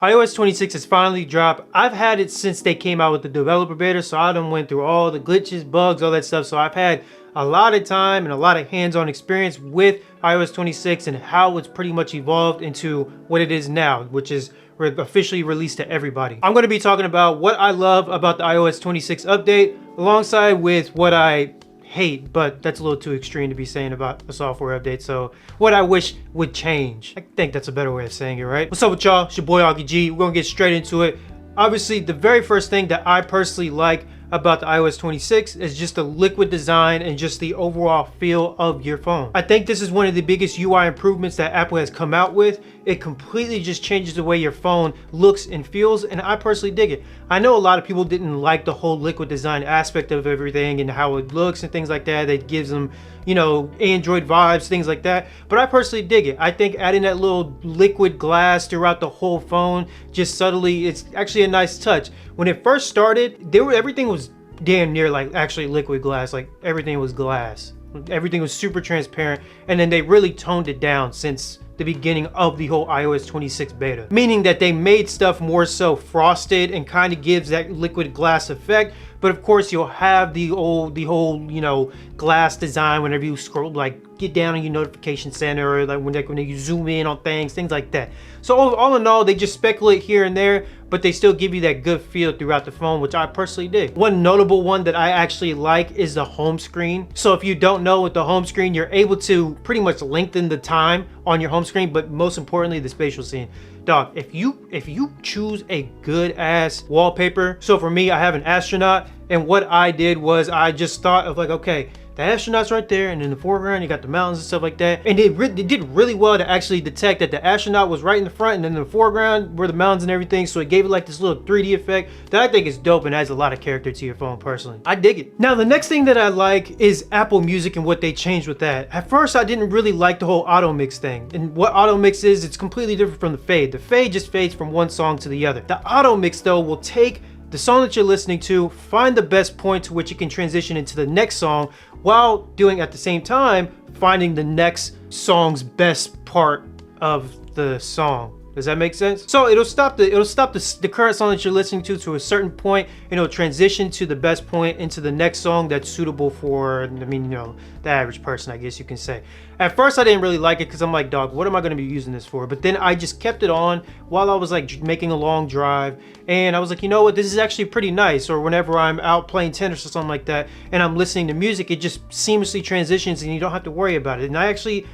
iOS 26 has finally dropped. I've had it since they came out with the developer beta, so I done went through all the glitches, bugs, all that stuff. So I've had a lot of time and a lot of hands-on experience with iOS 26 and how it's pretty much evolved into what it is now, which is officially released to everybody. I'm going to be talking about what I love about the iOS 26 update alongside with what I hate, but that's a little too extreme to be saying about a software update. So what I wish would change. I think that's a better way of saying it, right? What's up with y'all? It's your boy Augie G. We're gonna get straight into it. Obviously, the very first thing that I personally like about the iOS 26 is just the liquid design and just the overall feel of your phone. I think this is one of the biggest UI improvements that Apple has come out with. It completely just changes the way your phone looks and feels, and I personally dig it. I know a lot of people didn't like the whole liquid design aspect of everything and how it looks and things like that. That gives them, you know, Android vibes, things like that. But I personally dig it. I think adding that little liquid glass throughout the whole phone, just subtly, it's actually a nice touch. When it first started, everything was damn near like actually liquid glass. Like everything was glass. Everything was super transparent, and then they really toned it down since the beginning of the whole iOS 26 beta, meaning that they made stuff more so frosted and kind of gives that liquid glass effect. But of course, you'll have the whole, you know, glass design whenever you scroll, like get down on your notification center, or like when you zoom in on things like that. So all in all, they just speculate here and there, but they still give you that good feel throughout the phone, which I personally dig. One notable one that I actually like is the home screen. So if you don't know, with the home screen, you're able to pretty much lengthen the time on your home screen, but most importantly, the spatial scene. Dog, if you choose a good ass wallpaper, so for me, I have an astronaut, and what I did was I just thought of like, okay, the astronaut's right there, and in the foreground you got the mountains and stuff like that, and it did really well to actually detect that the astronaut was right in the front, and then in the foreground were the mountains and everything. So it gave it like this little 3D effect that I think is dope and adds a lot of character to your phone. Personally, I dig it. Now the next thing that I like is Apple Music and what they changed with that. At first I didn't really like the whole auto mix thing, and what auto mix is, it's completely different from the fade. The fade just fades from one song to the other. The auto mix though will take the song that you're listening to, find the best point to which you can transition into the next song, while doing at the same time finding the next song's best part of the song. Does that make sense? So it'll stop the current song that you're listening to a certain point, and it'll transition to the best point into the next song that's suitable for, I mean, you know, the average person, I guess you can say. At first I didn't really like it because I'm like, dog, what am I going to be using this for? But then I just kept it on while I was like making a long drive, and I was like, you know what, this is actually pretty nice. Or whenever I'm out playing tennis or something like that and I'm listening to music, it just seamlessly transitions and you don't have to worry about it. And I actually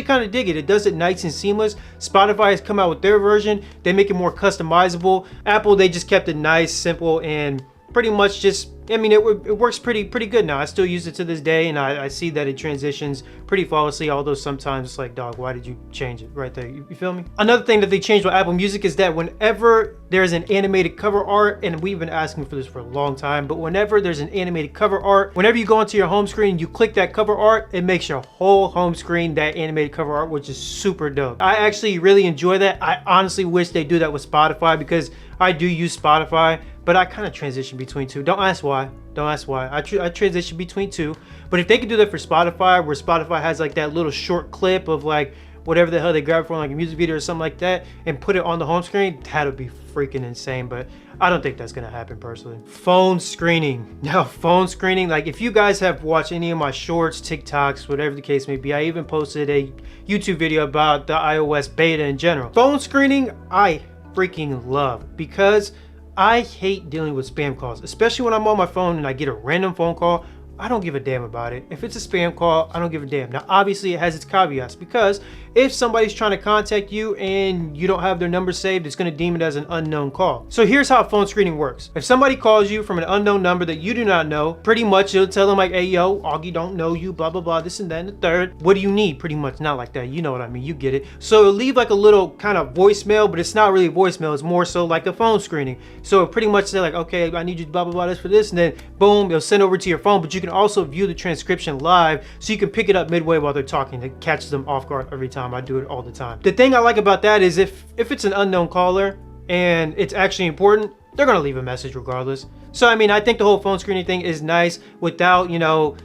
kind of dig it. It does it nice and seamless. Spotify has come out with their version. They make it more customizable. Apple, they just kept it nice, simple, and pretty much just, I mean, it works pretty good now. I still use it to this day, and I see that it transitions pretty flawlessly, although sometimes it's like, dog, why did you change it right there? You feel me? Another thing that they changed with Apple Music is that whenever there's an animated cover art, and we've been asking for this for a long time, but whenever there's an animated cover art, whenever you go into your home screen and you click that cover art, it makes your whole home screen that animated cover art, which is super dope. I actually really enjoy that. I honestly wish they do that with Spotify, because I do use Spotify, but I kind of transition between two. Don't ask why. Don't ask why. I transition between two. But if they could do that for Spotify, where Spotify has like that little short clip of like whatever the hell they grab from, like a music video or something like that, and put it on the home screen, that would be freaking insane. But I don't think that's gonna happen personally. Phone screening. Now, phone screening, like if you guys have watched any of my shorts, TikToks, whatever the case may be, I even posted a YouTube video about the iOS beta in general. Phone screening, I freaking love, because I hate dealing with spam calls, especially when I'm on my phone and I get a random phone call. I don't give a damn about it. If it's a spam call, I don't give a damn. Now, obviously, it has its caveats, because if somebody's trying to contact you and you don't have their number saved, it's going to deem it as an unknown call. So here's how phone screening works. If somebody calls you from an unknown number that you do not know, pretty much it'll tell them like, hey, yo, Augie don't know you, blah, blah, blah, this and that and the third. What do you need? Pretty much not like that. You know what I mean? You get it. So it'll leave like a little kind of voicemail, but it's not really voicemail. It's more so like a phone screening. So it pretty much say like, okay, I need you to blah, blah, blah, this for this. And then boom, it'll send over to your phone, but you can also view the transcription live, so you can pick it up midway while they're talking. It catches them off guard every time. I do it all the time. The thing I like about that is if it's an unknown caller and it's actually important, they're gonna leave a message regardless. So I mean, I think the whole phone screening thing is nice without, you know,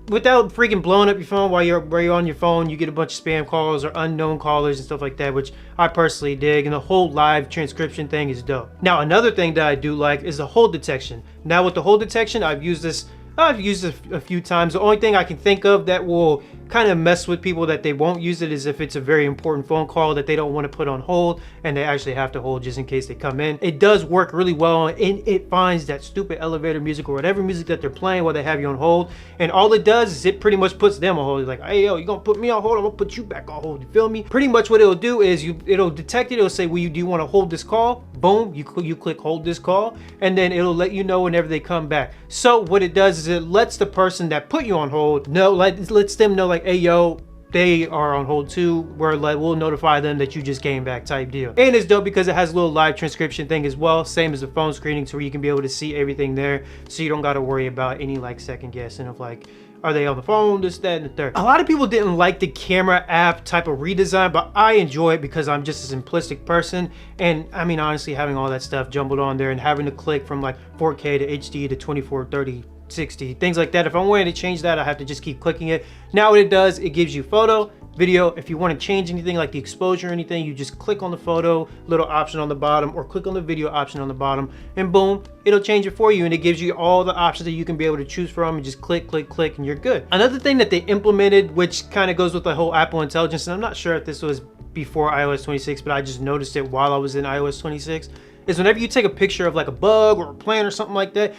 without freaking blowing up your phone while you're on your phone, you get a bunch of spam calls or unknown callers and stuff like that, which I personally dig, and the whole live transcription thing is dope. Now, another thing that I do like is the hold detection. Now, with the hold detection, I've used this a few times. The only thing I can think of that will kind of mess with people that they won't use it is if it's a very important phone call that they don't want to put on hold and they actually have to hold just in case they come in. It does work really well, and it finds that stupid elevator music or whatever music that they're playing while they have you on hold, and all it does is it pretty much puts them on hold. It's like, hey yo, you gonna put me on hold, I'm gonna put you back on hold, you feel me? Pretty much what it'll do is it'll detect it, it'll say, well, do you want to hold this call? Boom, you click hold this call, and then it'll let you know whenever they come back. So what it does is it lets the person that put you on hold know, lets them know like, hey yo, they are on hold too, where we'll notify them that you just came back type deal. And it's dope because it has a little live transcription thing as well, same as the phone screening, to where you can be able to see everything there, so you don't got to worry about any like second guessing of like, are they on the phone, this, that, and the third. A lot of people didn't like the camera app type of redesign, but I enjoy it because I'm just a simplistic person. And I mean, honestly, having all that stuff jumbled on there and having to click from like 4K to HD to 2430, 60, things like that. If I'm wanting to change that, I have to just keep clicking it. Now what it does, it gives you photo, video. If you want to change anything like the exposure or anything, you just click on the photo little option on the bottom or click on the video option on the bottom, and boom, it'll change it for you, and it gives you all the options that you can be able to choose from, and just click, click, click, and you're good. Another thing that they implemented, which kind of goes with the whole Apple Intelligence, and I'm not sure if this was before iOS 26, but I just noticed it while I was in iOS 26, is whenever you take a picture of like a bug or a plant or something like that,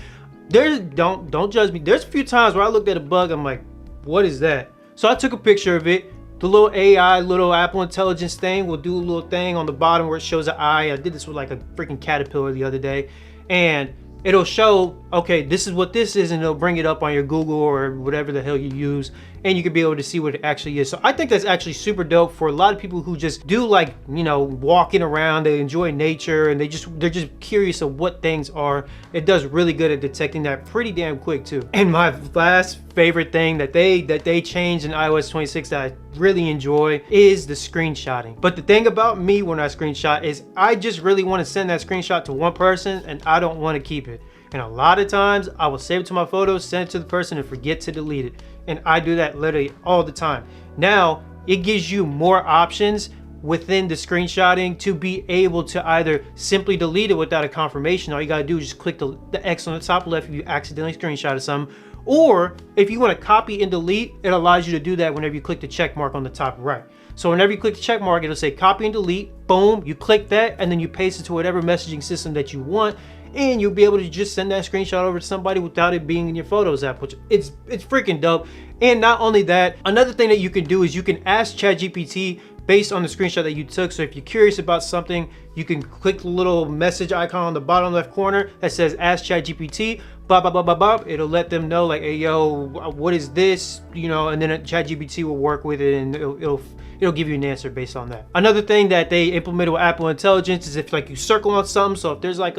don't judge me, there's a few times where I looked at a bug, I'm like, what is that? So I took a picture of it. The little AI, little Apple Intelligence thing will do a little thing on the bottom where it shows an eye. I did this with like a freaking caterpillar the other day, and it'll show, okay, this is what this is, and it'll bring it up on your Google or whatever the hell you use, and you can be able to see what it actually is. So I think that's actually super dope for a lot of people who just do like, you know, walking around, they enjoy nature, and they're just curious of what things are. It does really good at detecting that pretty damn quick too. And my last favorite thing that they changed in iOS 26 that I really enjoy is the screenshotting. But the thing about me when I screenshot is I just really want to send that screenshot to one person, and I don't want to keep it. And a lot of times I will save it to my photos, send it to the person, and forget to delete it. And I do that literally all the time. Now it gives you more options within the screenshotting to be able to either simply delete it without a confirmation. All you gotta do is just click the X on the top left if you accidentally screenshotted something. Or if you want to copy and delete, it allows you to do that whenever you click the check mark on the top right. So whenever you click the check mark, it'll say copy and delete, boom, you click that, and then you paste it to whatever messaging system that you want, and you'll be able to just send that screenshot over to somebody without it being in your Photos app, which it's freaking dope. And not only that, another thing that you can do is you can ask ChatGPT based on the screenshot that you took. So if you're curious about something, you can click the little message icon on the bottom left corner that says ask ChatGPT, blah, blah, blah, blah, blah. It'll let them know like, hey, yo, what is this? You know, and then ChatGPT will work with it, and it'll give you an answer based on that. Another thing that they implemented with Apple Intelligence is if like you circle on something, so if there's like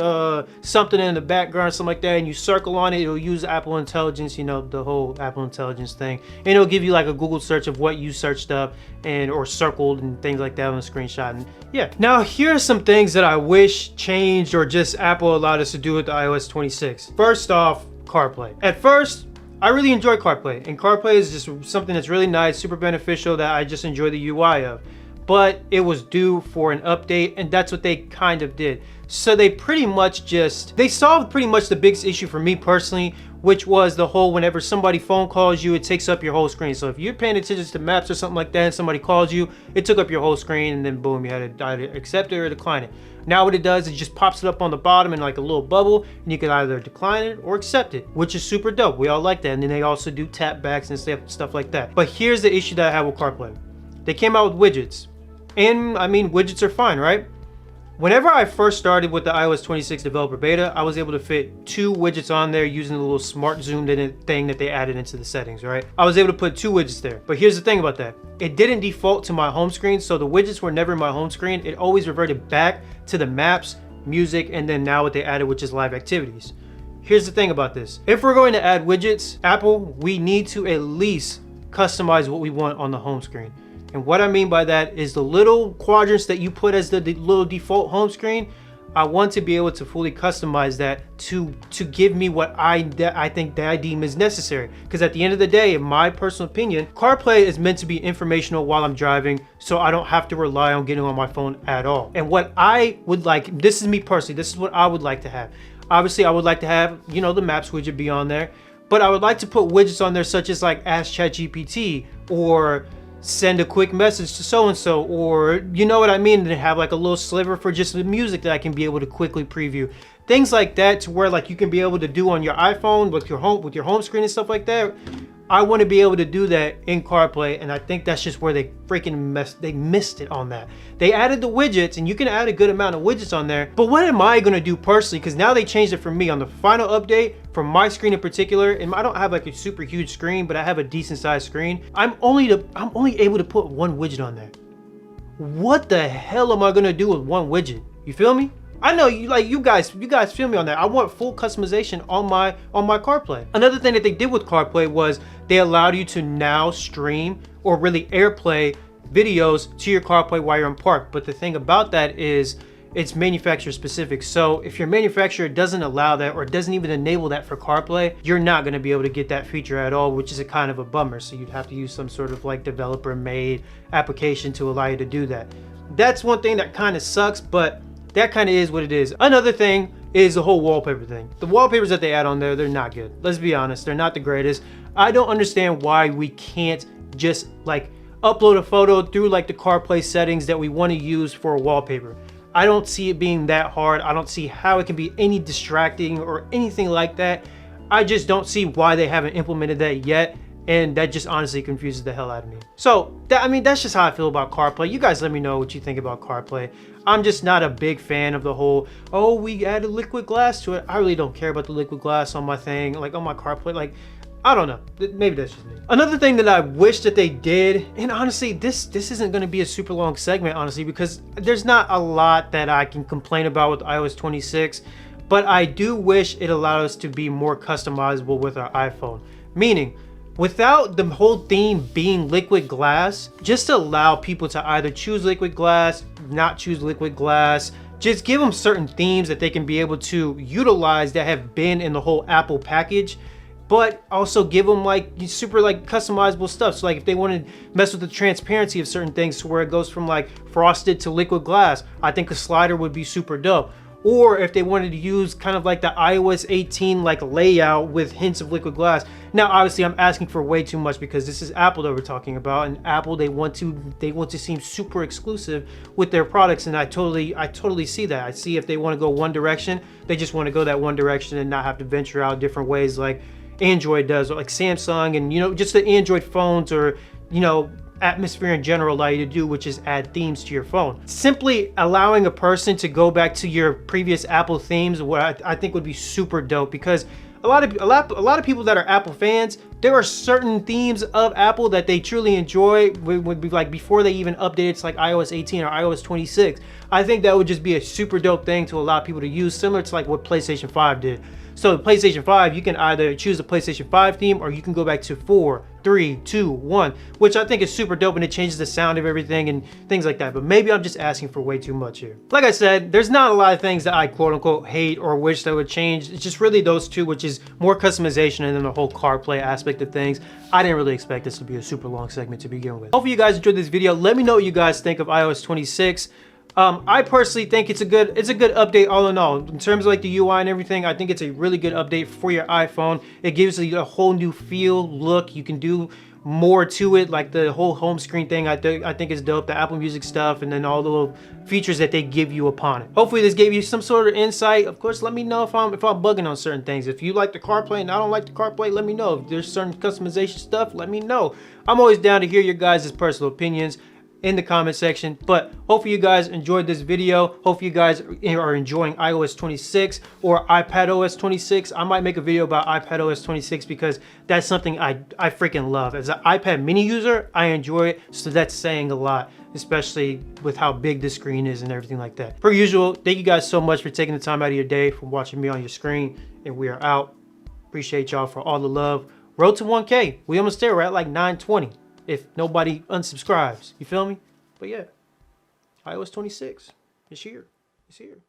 something in the background, something like that, and you circle on it, it'll use Apple Intelligence, you know, the whole Apple Intelligence thing, and it'll give you like a Google search of what you searched up and or circled and things like that on the screenshot. And yeah, now here are some things that I wish changed or just Apple allowed us to do with the iOS 26. First off, CarPlay. At first, I really enjoy CarPlay, and CarPlay is just something that's really nice, super beneficial, that I just enjoy the UI of. But it was due for an update, and that's what they kind of did. So they solved pretty much the biggest issue for me personally, which was the whole whenever somebody phone calls you, it takes up your whole screen. So if you're paying attention to maps or something like that and somebody calls you, it took up your whole screen, and then boom, you had to either accept it or decline it. Now what it does, it just pops it up on the bottom in like a little bubble, and you can either decline it or accept it, which is super dope. We all like that. And then they also do tap backs and stuff like that. But here's the issue that I have with CarPlay. They came out with widgets, and I mean, widgets are fine, right? Whenever I first started with the iOS 26 developer beta, I was able to fit 2 widgets on there using the little smart zoomed in thing that they added into the settings, right? I was able to put 2 widgets there. But here's the thing about that. It didn't default to my home screen, so the widgets were never in my home screen. It always reverted back to the maps, music, and then now what they added, which is live activities. Here's the thing about this. If we're going to add widgets, Apple, we need to at least customize what we want on the home screen. And what I mean by that is the little quadrants that you put as the little default home screen, I want to be able to fully customize that to give me what I think that I deem is necessary. Because at the end of the day, in my personal opinion, CarPlay is meant to be informational while I'm driving, so I don't have to rely on getting on my phone at all. And what I would like, this is me personally, this is what I would like to have. Obviously, I would like to have, you know, the Maps widget be on there, but I would like to put widgets on there such as like Ask ChatGPT or send a quick message to so-and-so, or you know what I mean, and have like a little sliver for just the music that I can be able to quickly preview. Things like that, to where like you can be able to do on your iPhone with your home screen and stuff like that. I want to be able to do that in CarPlay, and I think that's just where they freaking missed it on that. They added the widgets, and you can add a good amount of widgets on there, but what am I going to do personally? Because now they changed it for me on the final update for my screen in particular, and I don't have like a super huge screen, but I have a decent sized screen. I'm only able to put one widget on there. What the hell am I going to do with one widget? You feel me? I know you guys feel me on that. I want full customization on my CarPlay. Another thing that they did with CarPlay was they allowed you to now stream or really AirPlay videos to your CarPlay while you're in park. But the thing about that is it's manufacturer specific. So if your manufacturer doesn't allow that or doesn't even enable that for CarPlay, you're not going to be able to get that feature at all, which is a kind of a bummer. So you'd have to use some sort of like developer made application to allow you to do that. That's one thing that kind of sucks, but that kind of is what it is. Another thing is the whole wallpaper thing. The wallpapers that they add on there, they're not good. Let's be honest, they're not the greatest. I don't understand why we can't just like upload a photo through like the CarPlay settings that we want to use for a wallpaper. I don't see it being that hard. I don't see how it can be any distracting or anything like that. I just don't see why they haven't implemented that yet. And that just honestly confuses the hell out of me. So, that's just how I feel about CarPlay. You guys let me know what you think about CarPlay. I'm just not a big fan of the whole, oh, we added liquid glass to it. I really don't care about the liquid glass on my thing, like on my CarPlay. Like, I don't know. Maybe that's just me. Another thing that I wish that they did, and honestly, this isn't going to be a super long segment, honestly, because there's not a lot that I can complain about with iOS 26, but I do wish it allowed us to be more customizable with our iPhone. Meaning, without the whole theme being liquid glass, just allow people to either choose liquid glass, not choose liquid glass, just give them certain themes that they can be able to utilize that have been in the whole Apple package, but also give them like super like customizable stuff. So like if they want to mess with the transparency of certain things to where it goes from like frosted to liquid glass, I think a slider would be super dope. Or if they wanted to use kind of like the iOS 18 like layout with hints of liquid glass. Now obviously I'm asking for way too much because this is Apple that we're talking about, and Apple they want to seem super exclusive with their products, and I totally see that. I see if they want to go one direction, they just want to go that one direction and not have to venture out different ways like Android does, or like Samsung, and you know, just the Android phones, or you know, Atmosphere in general allow you to do, which is add themes to your phone. Simply allowing a person to go back to your previous Apple themes, what I think would be super dope, because a lot of people that are Apple fans, there are certain themes of Apple that they truly enjoy would be like before they even updated to like iOS 18 or iOS 26. I think that would just be a super dope thing to allow people to use, similar to like what PlayStation 5 did. So PlayStation 5, you can either choose the PlayStation 5 theme, or you can go back to 4, 3, 2, 1, which I think is super dope, and it changes the sound of everything and things like that. But maybe I'm just asking for way too much here. Like I said, there's not a lot of things that I quote unquote hate or wish that would change. It's just really those two, which is more customization and then the whole CarPlay aspect of things. I didn't really expect this to be a super long segment to begin with. Hopefully you guys enjoyed this video. Let me know what you guys think of iOS 26. I personally think it's a good update all in all. In terms of like the UI and everything, I think it's a really good update for your iPhone. It gives you a whole new feel, look. You can do more to it, like the whole home screen thing. I think is dope. The Apple Music stuff, and then all the little features that they give you upon it. Hopefully this gave you some sort of insight. Of course, let me know if I'm bugging on certain things. If you like the CarPlay and I don't like the CarPlay, let me know. If there's certain customization stuff, let me know. I'm always down to hear your guys' personal opinions in the comment section. But hopefully you guys enjoyed this video. Hopefully you guys are enjoying iOS 26 or iPadOS 26. I might make a video about iPadOS 26 because that's something I freaking love. As an iPad mini user, I enjoy it, so that's saying a lot, especially with how big the screen is and everything like that. Per usual, thank you guys so much for taking the time out of your day for watching me on your screen, and we are out. Appreciate y'all for all the love. Road to 1K. We almost there. We're at like 920. If nobody unsubscribes, you feel me? But yeah, iOS 26 is here. It's here.